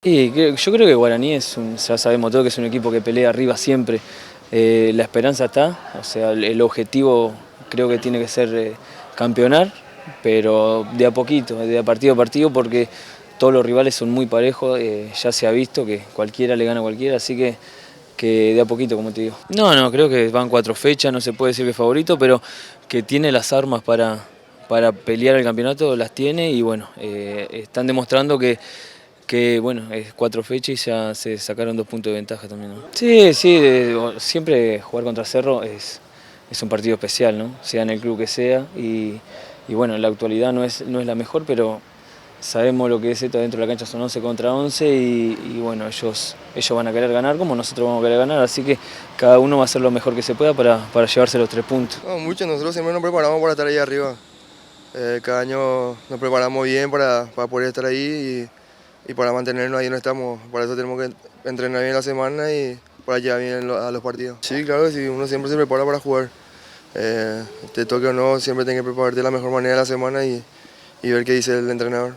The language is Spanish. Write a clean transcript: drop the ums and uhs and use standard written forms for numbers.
Yo creo que Guaraní ya sabemos todo que es un equipo que pelea arriba siempre. La esperanza está, o sea, el objetivo creo que tiene que ser campeonar, pero de a poquito, de a partido, porque todos los rivales son muy parejos, ya se ha visto que cualquiera le gana a cualquiera, así que de a poquito, como te digo. No, creo que van 4 fechas, no se puede decir que es favorito, pero que tiene las armas para pelear el campeonato, las tiene y bueno, están demostrando que bueno, es 4 fechas y ya se sacaron 2 puntos de ventaja también, ¿no? Sí, siempre jugar contra Cerro es un partido especial, ¿no? Sea en el club que sea y bueno, en la actualidad no es la mejor, pero sabemos lo que es esto dentro de la cancha, son 11 contra 11 y bueno, ellos van a querer ganar como nosotros vamos a querer ganar, así que cada uno va a hacer lo mejor que se pueda para llevarse los 3 puntos. No, mucho, nosotros siempre nos preparamos para estar ahí arriba. Cada año nos preparamos bien para poder estar ahí y para mantenernos ahí donde estamos. Para eso tenemos que entrenar bien la semana y para llegar bien a los partidos. Sí, claro que sí, uno siempre se prepara para jugar. Te toque o no, siempre tienes que prepararte de la mejor manera de la semana y ver qué dice el entrenador.